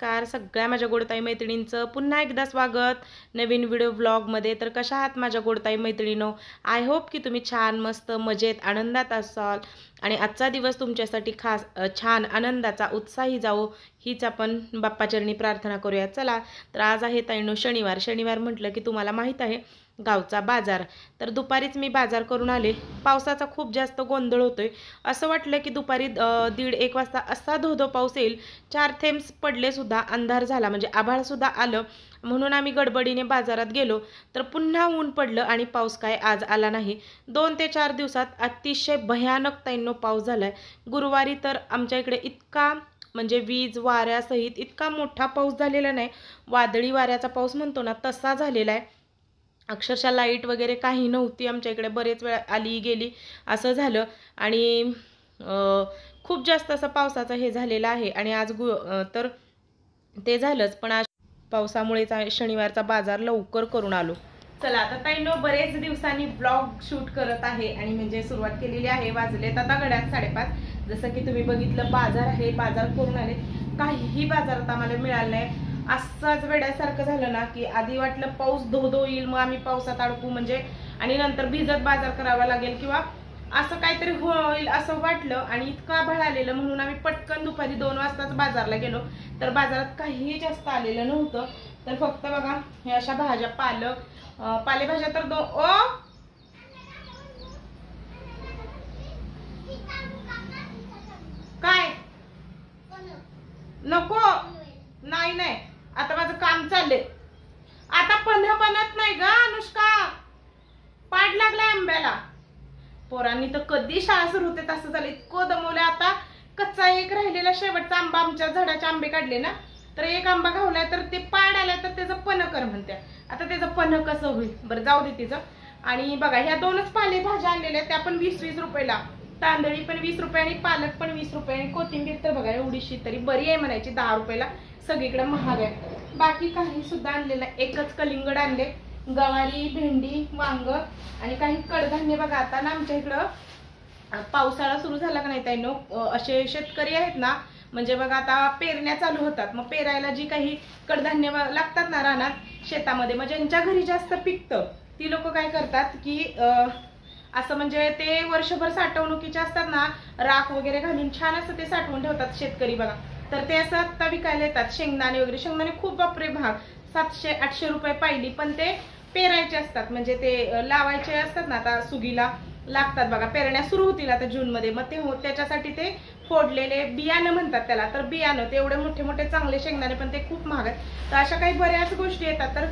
नमस्कार सगळ्या माझ्या गोडताई मैत्रिणींचं पुन्हा एकदा स्वागत नवीन व्हिडिओ व्लॉगमध्ये। तर कशा आहात माझ्या गोडताई मैत्रिणींनो? आय होप की तुम्ही छान मस्त मजेत आनंदात असाल आणि आजचा दिवस तुमच्यासाठी खास छान आनंदाचा उत्साही जावो हीच आपण बाप्पाचरणी प्रार्थना करूया। चला तर आज आहे ताईंनो शनिवार म्हटलं की तुम्हाला माहीत आहे गावचा बाजार। तर दुपारीच मी बाजार करून आले। पावसाचा खूप जास्त गोंधळ होतोय, असं वाटलं की दुपारी 1:30-1 वाजता असा धोधो पाऊस येईल। 4 थेंब पडले सुद्धा, अंधार झाला म्हणजे आभाळ सुद्धा आलं। म्हणून आम्ही गडबडीने बाजारात गेलो तर पुन्हा ऊन पडलं आणि पाऊस काय आज आला नाही। 2 ते 4 दिवसात अतिशय भयानक ताईंनो पाऊस झालाय। गुरुवारी तर आमच्या इकडे इतका म्हणजे वीज वाऱ्यासहित इतका मोठा पाऊस झालेला नाही, वादळी वाऱ्याचा पाऊस म्हणतो ना तसा झालेला आहे। अक्षरशः लाईट वगैरे काही नव्हती आमच्या इकडे, बरेच वेळा आली गेली असं झालं आणि खूप जास्त असं पावसाचं हे झालेलं आहे। आणि आज तर ते झालंच, पण आज पावसामुळेच शनिवारचा बाजार लवकर करून आलो। चला आता ताईंनो बरेच दिवसांनी ब्लॉग शूट करत आहे आणि म्हणजे सुरुवात केलेली आहे। वाजलेत आता घड्याळ 5:30। जसं की तुम्ही बघितलं बाजार आहे, बाजार करून आले। काहीही बाजारात आम्हाला मिळालं नाही। असंच वेड्यासारखं झालं ना की आधी वाटलं पाऊस धो येईल, मग आम्ही पावसात अडकू म्हणजे आणि नंतर भिजत बाजार करावा लागेल किंवा असं काहीतरी होईल असं वाटलं आणि इतकं आभाळ आलेलं म्हणून आम्ही पटकन दुपारी 2 वाजताच बाजारला गेलो। तर बाजारात काहीही जास्त आलेलं नव्हतं, तर फक्त बघा हे अशा भाज्या, पालेभाज्या तर काय नको नाही नाही आता माझं काम चाललंय। आता बनत नाही ग अनुष्का, पाड लागलाय आंब्याला। पोरांनी तर कधी शाळा सुरू होते तसं झालं, इतकं दमवलं। आता कच्चा एक राहिलेला शेवटचा आंबा, आमच्या झाडाचे आंबे काढले ना तर एक आंबा घावलाय तर ते पाड आलाय तर त्याचं पन्ह कर म्हणते। आता त्याचं पन्ह कसं होईल बरं, जाऊ दे तिचं। आणि बघा ह्या 2च पालेभाज्या आणलेल्या त्या पण 20-20 रुपयाला, तांदळी पण 20 रुपये आणि पालक पण 20 रुपये आणि कोथिंबीर तर बघा एवढीशी तरी बरी आहे म्हणायची, 10 रुपयाला। सगळीकडे महाग आहे। बाकी काही सुद्धा आणलेलं, एकच कलिंगड आणले, गवारी, भेंडी, वांग आणि काही कडधान्य। बघा आता ना आमच्या इकडं पावसाळा सुरू झाला का नाही ताईंनो, असे शेतकरी आहेत ना म्हणजे बघा आता पेरण्या चालू होतात, मग पेरायला जी काही कडधान्य लागतात ना रानात शेतामध्ये, मग ज्यांच्या घरी जास्त पिकतं ती लोक काय करतात की असं म्हणजे ते वर्षभर साठवणुकीचे असतात ना, राख वगैरे घालून छान असं ते साठवून ठेवतात शेतकरी बघा। तर ते असं आता विकायला येतात शेंगदाणे वगैरे। शेंगदाणे खूप बापरे महाग, 700-800 रुपये पाहिली, पण ते पेरायचे असतात म्हणजे ते लावायचे असतात ना, आता सुगीला लागतात बघा, पेरण्या सुरू होतील आता जून मध्ये, मग ते त्याच्यासाठी ते फोडलेले बियाणं म्हणतात त्याला, तर बियाणं ते एवढे मोठे मोठे चांगले शेंगदाणे पण ते खूप महाग आहेत। तर अशा काही बऱ्याच गोष्टी येतात। तर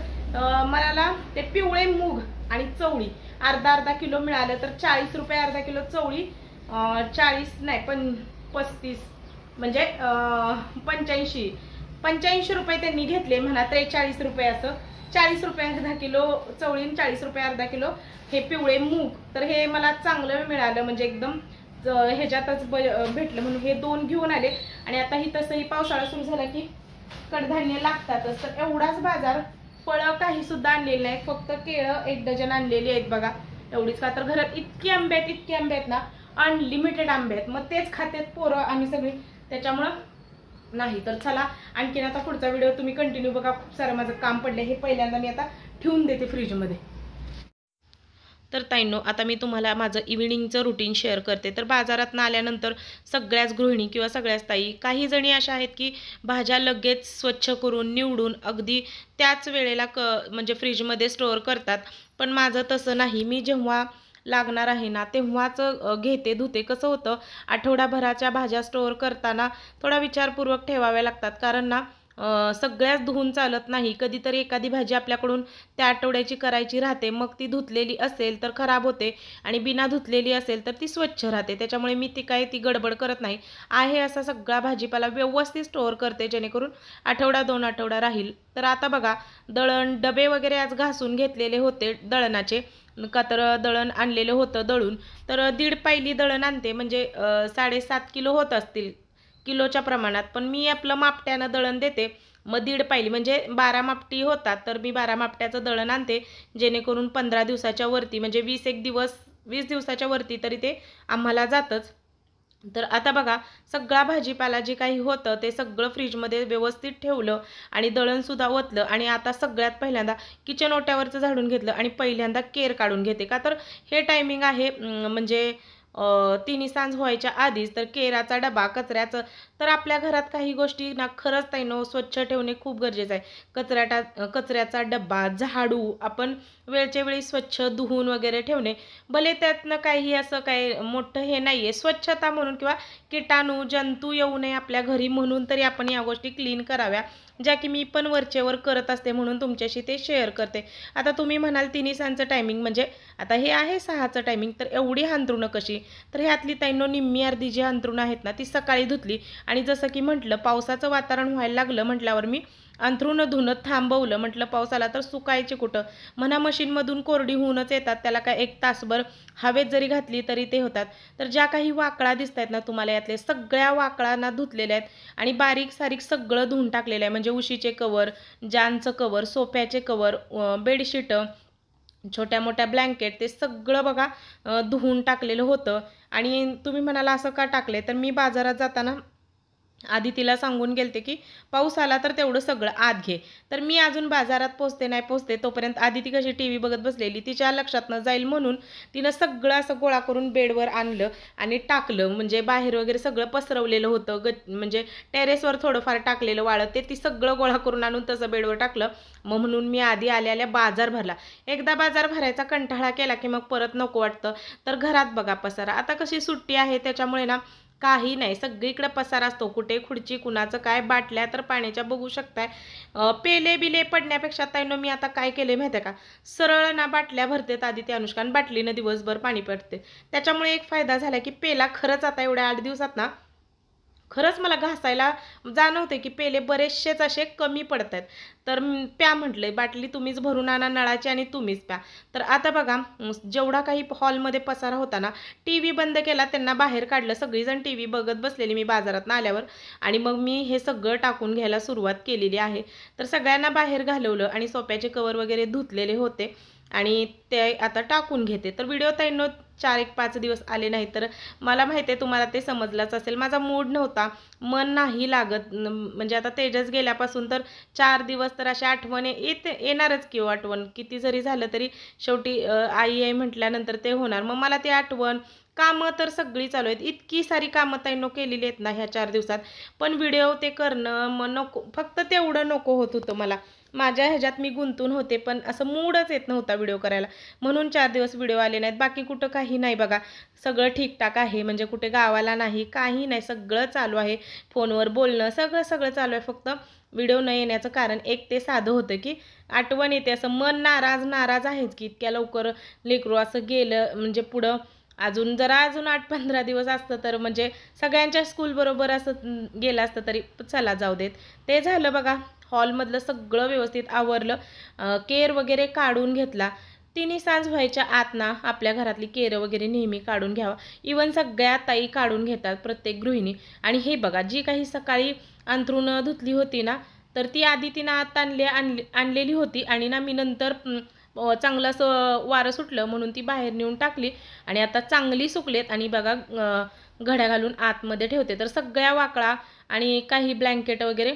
मला ते पिवळे मूग आणि चवळी अर्धा किलो मिळालं तर 40 रुपये अर्धा किलो चवळी, 40 नाही पण 35 म्हणजे 85 रुपये त्यांनी घेतले म्हणा, 43 रुपये असं। 40 रुपये अर्धा किलो चवळी, 40 रुपये अर्धा किलो हे पिवळे मूग। तर हे मला चांगलं मिळालं म्हणजे एकदम ह्याच्यातच भेटलं म्हणून हे 2 घेऊन आले। आणि आता ही तसंही पावसाळा सुरू झाला की कडधान्य लागतातच, तर एवढाच बाजार। फळं काही सुद्धा आणलेली नाही, फक्त केळं 1 डझन आणलेली आहेत बघा, एवढीच। का तर घरात इतके आंबे आहेत ना, अनलिमिटेड आंबे आहेत, मग तेच खातेत पोरं आम्ही सगळी, त्याच्यामुळं नाही। तर चला आणखीन आता पुढचा व्हिडिओ तुम्ही कंटिन्यू बघा। खूप सारं माझं काम पडलं, हे पहिल्यांदा मी आता ठेवून देते फ्रीजमध्ये। तर ताईंनो आता मी तुम्हाला माझं इव्हिनिंगचं रुटीन शेअर करते। तर बाजारात आल्यानंतर सगळ्याच गृहिणी किंवा सगळ्याच ताई, काही जणी अशा आहेत की भाज्या लगेच स्वच्छ करून निवडून अगदी त्याच वेळेला म्हणजे फ्रीजमध्ये स्टोअर करतात, पण माझं तसं नाही। मी जेव्हा लागणार आहे ना तेव्हाच घेते धुते। कसं होतं आठवडाभराच्या भाज्या स्टोअर करताना थोडा विचारपूर्वक ठेवाव्या लागतात, कारण ना सगळ्याच धुवून चालत नाही। कधीतरी एखादी भाजी आपल्याकडून त्या आठवड्याची करायची राहते, मग ती धुतलेली असेल तर खराब होते आणि बिना धुतलेली असेल तर ती स्वच्छ राहते। त्याच्यामुळे मी ती गडबड करत नाही, आहे असा सगळा भाजीपाला व्यवस्थित स्टोअर करते जेणेकरून आठवडा 2 आठवडा राहील। तर आता बघा दळण डबे वगैरे आज घासून घेतलेले होते दळणाचे, का तर दळण आणलेलं होतं दळून, तर 1.5 पायली दळण आणते म्हणजे 7.5 किलो होत असतील किलोच्या प्रमाणात, पण मी आपलं मापट्यानं दळण देते। मग 1.5 पायली म्हणजे 12 मापटी होतात, तर मी 12 मापट्याचं दळण आणते जेणेकरून 15 दिवसाच्या वरती म्हणजे 20 दिवसाच्या वरती तरी ते आम्हाला जातच। तर आता बघा, सगळा भाजीपाला जे काही होतं ते सगळं फ्रीजमध्ये व्यवस्थित ठेवलं आणि दळणसुद्धा ओतलं आणि आता सगळ्यात पहिल्यांदा किचन ओट्यावरचं झाडून घेतलं आणि पहिल्यांदा केर काढून घेते. का तर हे टायमिंग आहे म्हणजे तिन्ही सांज व्हायच्या आधीच. तर केराचा डबा, कचऱ्याचं, तर आपल्या घरात काही गोष्टी ना खरंच ताईंनो स्वच्छ ठेवणे खूप गरजेचं आहे. कचऱ्याचा डब्बा, झाडू आपण वेळच्या वेळी स्वच्छ धुवून वगैरे ठेवणे. भले त्यातनं काही असं काही मोठं हे नाही आहे, स्वच्छता म्हणून किंवा किटाणू, जंतू येऊ नये आपल्या घरी म्हणून तरी आपण या गोष्टी क्लीन कराव्या, ज्या की मी पण वरचेवर करत असते म्हणून तुमच्याशी ते शेअर करते. आता तुम्ही म्हणाल तिन्हीसांचं टायमिंग म्हणजे आता हे आहे 6चं टायमिंग, तर एवढी अंथरुणं कशी? तर ह्यातली ताईंनो निम्मी अर्धी जी अंथरुणं आहेत ना ती सकाळी धुतली आणि जसं की म्हटलं पावसाचं वातावरण व्हायला लागलं म्हटल्यावर मी अंथरुणं धुणं थांबवलं. म्हटलं पाऊस आला तर सुकायचे कुठं, म्हणा मशीनमधून कोरडी होऊनच येतात, त्याला काय एक तासभर हवेत जरी घातली तरी ते होतात. तर ज्या काही वाकळा दिसत आहेत ना तुम्हाला, यातले सगळ्या वाकळांना धुतलेल्या आहेत आणि बारीक सारीक सगळं धुवून टाकलेलं आहे. म्हणजे उशीचे कवर, जानचं कवर, सोफ्याचे कवर, बेडशीट, छोट्या मोठ्या ब्लँकेट, ते सगळं बघा धुवून टाकलेलं होतं. आणि तुम्ही म्हणाला असं का टाकले, तर मी बाजारात जाताना आधी तिला सांगून गेलते की पाऊस आला तर तेवढं सगळं आत घे. तर मी अजून बाजारात पोचते नाही पोचते तोपर्यंत आधी ती कशी टी व्ही बघत बसलेली, तिच्या लक्षात न जाईल म्हणून तिनं सगळं असं गोळा करून बेडवर आणलं आणि टाकलं. म्हणजे बाहेर वगैरे सगळं पसरवलेलं होतं, म्हणजे टेरेसवर थोडंफार टाकलेलं वाळत, ते ती सगळं गोळा करून आणून तसं बेडवर टाकलं. मग म्हणून मी आधी आल्या बाजार भरला. एकदा बाजार भरायचा कंटाळा केला की मग परत नको वाटतं. तर घरात बघा पसारा, आता कशी सुट्टी आहे त्याच्यामुळे ना काही नाही, सगळीकडे पसारा असतो. कुठे खुर्ची, कुणाचं काय, बाटल्या तर पाण्याच्या बघू शकताय. पेले बिले पडण्यापेक्षा ताईंनो मी आता काय केले माहिती आहे का, सरळ ना बाटल्या भरतेत आधी ते अनुष्का आणि बाटलीनं दिवसभर पाणी पडते. त्याच्यामुळे एक फायदा झाला की पेला खरंच आता एवढ्या 8 दिवसात ना खरंच मला घासायला जाणवते की पेले बरेचसेच असे कमी पडत आहेत. तर प्या म्हटले, बाटली तुम्हीच भरून आणा नळाची आणि तुम्हीच प्या. तर आता बघा जेवढा काही हॉलमध्ये पसारा होता ना, टी व्ही बंद केला, त्यांना बाहेर काढलं, सगळीजण टी व्ही बघत बसलेली मी बाजारात आल्यावर, आणि मग मी हे सगळं टाकून घ्यायला सुरुवात केलेली आहे. तर सगळ्यांना बाहेर घालवलं आणि सोप्याचे कवर वगैरे धुतलेले होते आणि ते आता टाकून घेते. तर व्हिडिओ ताईंनो 4-5 दिवस आले नाही, तर मला माहिती आहे तुम्हाला ते समजलंच असेल, माझा मूड नव्हता, मन नाही लागत. म्हणजे आता तेजस गेल्यापासून तर 4 दिवस तर अशी आठवण येणारच किंवा आठवण किती जरी झालं तरी शेवटी आई आहे म्हटल्यानंतर ते होणार. मग मला ते आठवण, कामं तर सगळी चालू आहेत, इतकी सारी कामं ताईंनो केलेली आहेत ना ह्या 4 दिवसात, पण व्हिडिओ ते करणं मग नको, फक्त तेवढं नको होत होतं मला. माझ्या ह्याच्यात मी गुंतून होते पण असं मूडच येत नव्हता व्हिडिओ करायला, म्हणून 4 दिवस व्हिडिओ आले नाहीत. बाकी कुठं काही नाही बघा, सगळं ठीकठाक आहे. म्हणजे कुठे गावाला नाही, काही नाही, सगळं चालू आहे. फोनवर बोलणं सगळं सगळं चालू आहे. फक्त व्हिडिओ न येण्याचं कारण एक ते साधं होतं की आठवण येते, असं मन नाराज आहेच की इतक्या लवकर लेकरू असं गेलं. म्हणजे पुढं अजून 8-15 दिवस असतं तर म्हणजे सगळ्यांच्या स्कूलबरोबर असं गेलं असतं तरी चला जाऊ देत. ते झालं बघा, हॉलमधलं सगळं व्यवस्थित आवरलं, केर वगैरे काढून घेतला. तिन्ही सांज व्हायच्या आत ना आपल्या घरातली केरं वगैरे नेहमी काढून घ्यावा. इवन सगळ्या ताई काढून घेतात, प्रत्येक गृहिणी. आणि हे बघा, जी काही सकाळी अंथरुणं धुतली होती ना, तर ती आधी तिनं आत आणलेली होती आणि ना मी नंतर चांगलं असं वारं सुटलं म्हणून ती बाहेर नेऊन टाकली आणि आता चांगली सुकलेत. आणि बघा घड्या घालून आतमध्ये ठेवते. तर सगळ्या वाकळा आणि काही ब्लँकेट वगैरे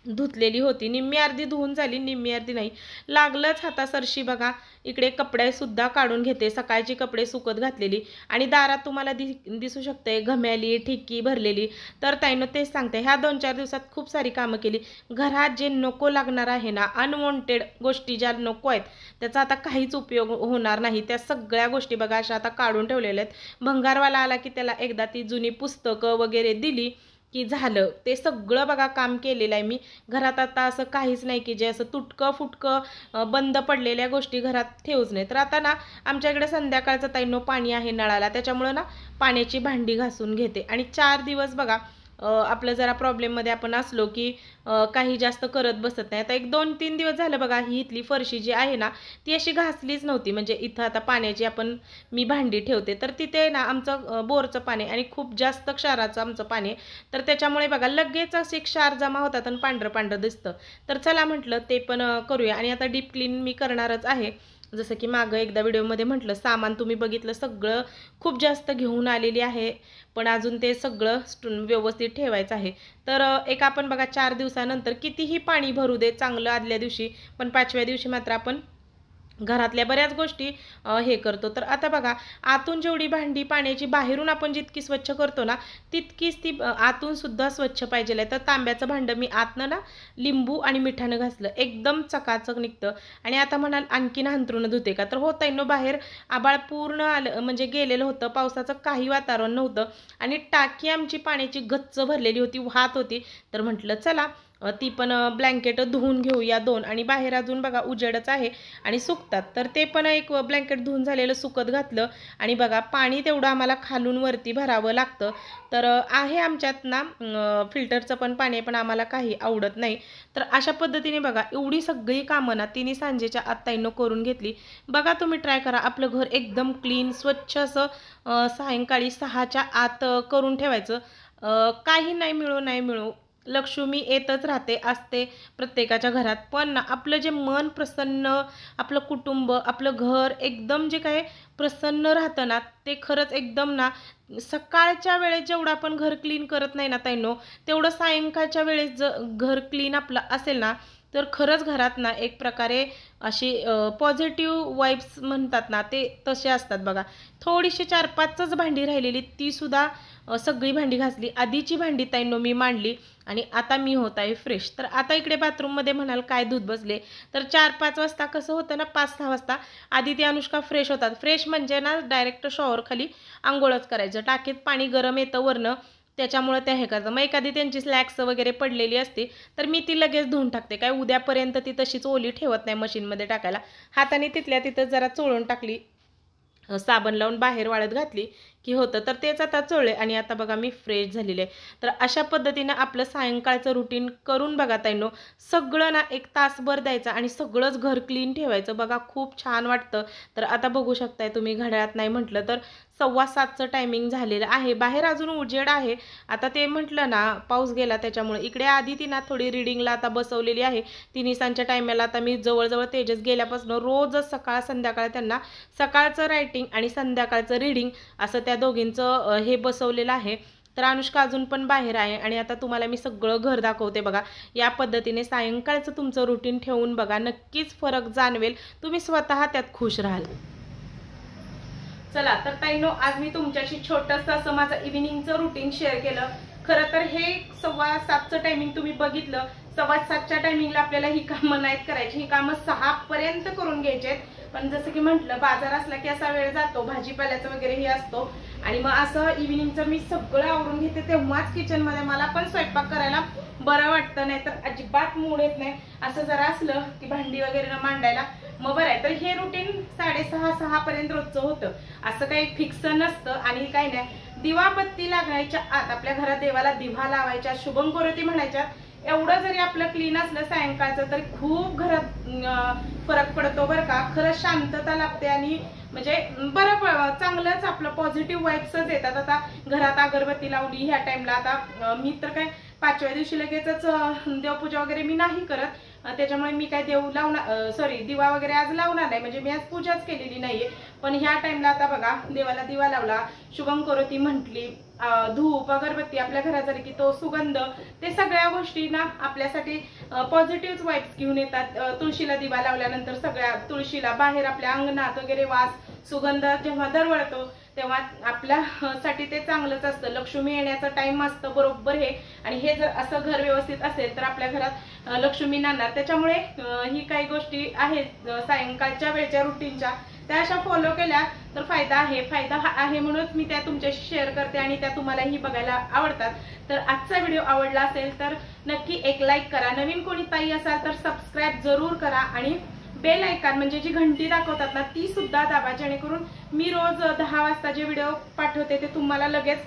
धुतलेली होती, निम्मी अर्धी धुवून झाली, निम्मी अर्धी नाही, लागलंच हातासरशी. बघा इकडे कपडे सुद्धा काढून घेते, सकाळची कपडे सुकत घातलेली. आणि दारात तुम्हाला दिसू शकते घम्याली ठिक्की भरलेली. तर ताईनं तेच सांगते, ह्या 2-4 दिवसात खूप सारी कामं केली. घरात जे नको लागणार आहे ना, अनवॉन्टेड गोष्टी ज्या नको आहेत, त्याचा आता काहीच उपयोग होणार नाही. त्या सगळ्या गोष्टी बघा अशा आता काढून ठेवलेल्या आहेत. भंगारवाला आला की त्याला एकदा ती जुनी पुस्तकं वगैरे दिली की झालं. ते सगळं बघा काम केलेलं आहे मी. घरात आता असं काहीच नाही की जे असं तुटकं फुटकं बंद पडलेल्या गोष्टी घरात ठेवूच नाही. तर आता ना आमच्याकडे संध्याकाळचं ताईंनो पाणी आहे नळाला, त्याच्यामुळं ना पाण्याची भांडी घासून घेते. आणि 4 दिवस बघा आपलं जरा प्रॉब्लेममध्ये आपण असलो की काही जास्त करत बसत नाही. आता 1-2-3 दिवस झालं बघा, ही इथली फरशी जी आहे ना ती अशी घासलीच नव्हती. म्हणजे इथं आता पाण्याची मी भांडी ठेवते, तर तिथे ना आमचं बोरचं पाणी आणि खूप जास्त क्षाराचं आमचं पाणी, तर त्याच्यामुळे बघा लगेच असे क्षार जमा होतात आणि पांढरं पांढरं दिसतं. तर चला म्हटलं ते पण करूया. आणि आता डीप क्लीन मी करणारच आहे. जसं की मागं एकदा व्हिडिओमध्ये म्हटलं, सामान तुम्ही बघितलं सगळं खूप जास्त घेऊन आलेली आहे, पण अजून ते सगळं व्यवस्थित ठेवायचं आहे. तर एक आपण बघा 4 दिवसानंतर कितीही पाणी भरू दे चांगलं आदल्या दिवशी, पण 5व्या दिवशी मात्र आपण घरातल्या बऱ्याच गोष्टी हे करतो. तर आता बघा, आतून जेवढी भांडी पाण्याची बाहेरून आपण जितकी स्वच्छ करतो ना, तितकीच ती आतून सुद्धा स्वच्छ पाहिजे आहे. तर तांब्याचं भांडं मी आतनं ना लिंबू आणि मिठानं घासलं, एकदम चकाचक निघतं. आणि आता म्हणाल आणखीन अंथरुणं धुते का, तर हो ताईंनो, बाहेर आभाळ पूर्ण आलं म्हणजे गेलेलं होतं, पावसाचं काही वातावरण नव्हतं आणि टाकी आमची पाण्याची गच्च भरलेली होती, वाहत होती. तर म्हटलं चला ती पण ब्लँकेट धुवून घेऊया 2, आणि बाहेर अजून बघा उजेडच आहे आणि सुकतात. तर ते पण एक ब्लँकेट धुवून झालेलं सुकत घातलं. आणि बघा पाणी तेवढं आम्हाला खालून वरती भरावं लागतं. तर आहे आमच्यात ना फिल्टरचं पण पाणी, पण आम्हाला काही आवडत नाही. तर अशा पद्धतीने बघा एवढी सगळी कामं ना तिने सांजेच्या आत ताईंनो करून घेतली. बघा तुम्ही ट्राय करा, आपलं घर एकदम क्लीन स्वच्छ असं सायंकाळी 6च्या आत करून ठेवायचं. काही नाही मिळो लक्ष्मी येतच राहते असते प्रत्येकाच्या घरात, पण ना आपलं जे मन प्रसन्न, आपलं कुटुंब, आपलं घर एकदम जे काय प्रसन्न राहतं ना, ते खरंच एकदम ना सकाळच्या वेळेस जेवढं आपण घर क्लीन करत नाही ना ताईंनो, तेवढं सायंकाळच्या वेळेस घर क्लीन आपलं असेल ना, तर खरंच घरात ना एक प्रकारे अशी पॉझिटिव्ह वाईब्स म्हणतात ना, ते तसे असतात बघा. थोडीशी 4-5च भांडी राहिलेली, तीसुद्धा सगळी भांडी घासली. आधीची भांडी ताईंनो मी मांडली आणि आता मी होत आहे फ्रेश. तर आता इकडे बाथरूममध्ये म्हणाल काय धुत बसले, तर 4-5 वाजता कसं होतं ना, 5-6 वाजता आधी ती अनुष्का फ्रेश होतात. फ्रेश म्हणजे ना डायरेक्ट शॉवर खाली आंघोळच करायचं, टाकीत पाणी गरम येतं वरनं, त्याच्यामुळे त्या हे करतात. मग एखादी त्यांची स्लॅक्स वगैरे पडलेली असते तर मी ती लगेच धुवून टाकते, काय उद्यापर्यंत ती तशीच ओली ठेवत नाही मशीनमध्ये टाकायला. हाताने तिथल्या तिथं जरा चोळून टाकली, साबण लावून बाहेर वाळत घातली की होतं. तर तेच आता चोळले आणि आता बघा मी फ्रेश झालेले आहे. तर अशा पद्धतीनं आपलं सायंकाळचं रुटीन करून बघा ताईंनो, सगळं ना 1 तासभर द्यायचं आणि सगळंच घर क्लीन ठेवायचं. बघा खूप छान वाटतं. तर आता बघू शकताय तुम्ही, घड्याळात नाही म्हटलं तर 6:15चं टायमिंग झालेलं आहे. बाहेर अजून उजेड आहे. आता ते म्हटलं ना पाऊस गेला त्याच्यामुळे इकडे आधी ती ना थोडी रिडिंगला आता बसवलेली आहे. 3:30च्या टायमाला आता मी जवळजवळ तेजस गेल्यापासून रोजच सकाळ संध्याकाळ त्यांना सकाळचं रायटिंग आणि संध्याकाळचं रीडिंग असं त्या दोघींचं हे बसवलेलं आहे. तर अनुष्का अजून पण बाहेर आहे आणि आता तुम्हाला मी सगळं घर दाखवते बघा. या पद्धतीने सायंकाळचं तुमचं रुटीन ठेवून बघा, नक्कीच फरक जाणवेल, तुम्ही स्वतः त्यात खुश राहाल. चला तर ताईंनो, आज मी तुमच्याशी छोटंसं असं माझं इव्हिनिंगचं रुटीन शेअर केलं. खरं तर हे 6:15चं टायमिंग तुम्ही बघितलं. 7:15च्या टायमिंगला आपल्याला ही कामं नाहीत करायची, ही कामं 6पर्यंत करून घ्यायची आहेत. पण जसं की म्हटलं, बाजार असला की असा वेळ जातो, भाजीपाल्याचं वगैरे हे असतो आणि मग असं इव्हिनिंगचं मी सगळं आवरून घेते, तेव्हाच किचनमध्ये मला पण स्वयंपाक करायला बरं वाटतं. नाही तर अजिबात मूड येत नाही. असं जरा असलं की भांडी वगैरे मांडायला मग बरं आहे. तर हे रुटीन 6:30-6 पर्यंत रोजचं होतं, असं काही फिक्स नसतं. आणि काही नाही, दिवाबत्ती लागायच्या आत आपल्या घरात देवाला दिवा लावायच्या, शुभम करोती म्हणायच्या, एवढं जरी आपलं क्लीन असलं सायंकाळचं तरी खूप घरात फरक पडतो बरं का. खरंच शांतता लागते आणि म्हणजे बरं चांगलंच आपलं पॉझिटिव्ह वाईब्सच येतात. आता घरात अगरबत्ती लावली ह्या टाइमला, आता मी तर काय 5व्या दिवशी लगेचच देवपूजा वगैरे मी नाही करत, त्याच्यामुळे मी काय दिवा वगैरे आज लावणार नाही, म्हणजे मी आज पूजाच केलेली नाहीये. पण ह्या टाइमला आता बघा देवाला दिवा लावला, शुभम करोती म्हटली, धूप अगरबत्ती आपल्या घरात झाली की तो सुगंध, ते सगळ्या गोष्टी ना आपल्यासाठी पॉझिटिव्ह वाईब्स घेऊन येतात. तुळशीला दिवा लावल्यानंतर सगळ्या तुळशीला बाहेर आपल्या अंगणात वगैरे वास सुगंध जेव्हा दरवळतो तेव्हा आपल्यासाठी ते चांगलंच असतं. लक्ष्मी येण्याचा टाइम असतं बरोबर हे, आणि हे जर असं घर व्यवस्थित असेल तर आपल्या घरात लक्ष्मी नांदणार. त्याच्यामुळे ही काही गोष्टी आहेत सायंकाळच्या वेळच्या रुटीनच्या, त्या अशा फॉलो केल्या तर फायदा आहे म्हणूनच मी त्या तुमच्याशी शेअर करते आणि त्या तुम्हालाही बघायला आवडतात. तर आजचा व्हिडिओ आवडला असेल तर नक्की एक लाईक करा, नवीन कोणी ताई असाल तर सबस्क्राईब जरूर करा आणि बेल आयकॉन म्हणजे जी घंटी दाखवतात ना ती सुद्धा दाबा, जेणेकरून मी रोज 10 वाजता जे व्हिडिओ पाठवते ते तुम्हाला लगेच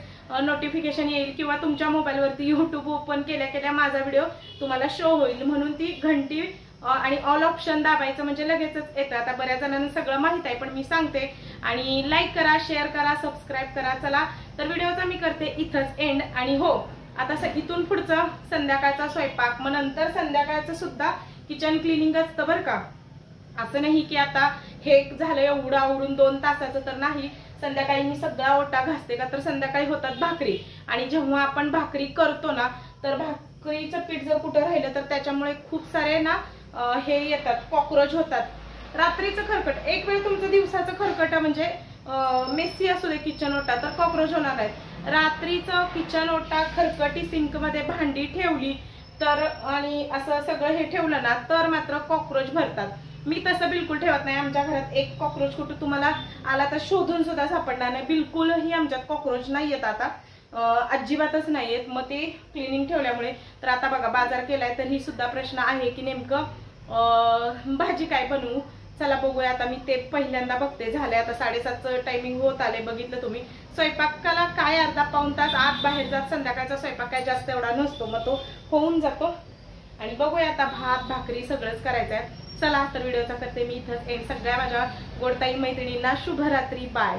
नोटिफिकेशन येईल किंवा तुमच्या मोबाईलवरती यूट्यूब ओपन केल्या माझा व्हिडिओ तुम्हाला शो होईल. म्हणून ती घंटी आणि ऑल ऑप्शन दाबायचं म्हणजे लगेचच येतं. आता बऱ्याच जणांना सगळं माहित आहे पण मी सांगते. आणि लाईक करा, शेअर करा, सबस्क्राईब करा. चला तर व्हिडिओचा मी करते इथंच एंड. आणि हो, आता इथून पुढचं संध्याकाळचा स्वयंपाक, मग नंतर संध्याकाळचं सुद्धा किचन क्लिनिंग असतं बरं का. असं नाही की आता हे झालं एवढं आवरून 2 तासाचं तर नाही. संध्याकाळी मी सगळा ओटा घासते का तर संध्याकाळी होतात भाकरी, आणि जेव्हा आपण भाकरी करतो ना तर भाकरीचं पीठ जर कुठं राहिलं तर त्याच्यामुळे खूप सारे ना हे येतात, कॉक्रोच होतात. रात्रीचं खरकट, एक वेळ तुमचं दिवसाचं खरकट म्हणजे मेसी असू दे किचन ओटा तर कॉक्रोच होणार आहेत. रात्रीचं किचन ओटा खरकटी सिंक मध्ये भांडी ठेवली तर आणि असं सगळं हे ठेवलं ना तर मात्र कॉक्रोच भरतात. मी तसं बिलकुल ठेवत नाही. आमच्या घरात एक कॉक्रोच कुठं तुम्हाला आला तर शोधून सुद्धा सापडणार नाही. बिलकुलही आमच्यात कॉक्रोच नाही येत आता, अजिबातच नाही येत. मग ते क्लिनिंग ठेवल्यामुळे. तर आता बघा बाजार केलाय तर ही सुद्धा प्रश्न आहे की नेमकं भाजी काय बनवू. चला बघूया. आता मी ते पहिल्यांदा बघते. झाले आता 7:30चं टायमिंग होत आले. बघितलं तुम्ही. स्वयंपाकाला काय अर्धा पाऊण तास आत बाहेर जात, संध्याकाळचा स्वयंपाक काय जास्त एवढा नसतो, मग तो होऊन जातो. आणि बघूया आता भात भाकरी सगळंच करायचं आहे. चला तर व्हिडिओचा करते मी इथंच एंड. सगळ्या माझ्या गोडताई मैत्रिणींना शुभरात्री. बाय.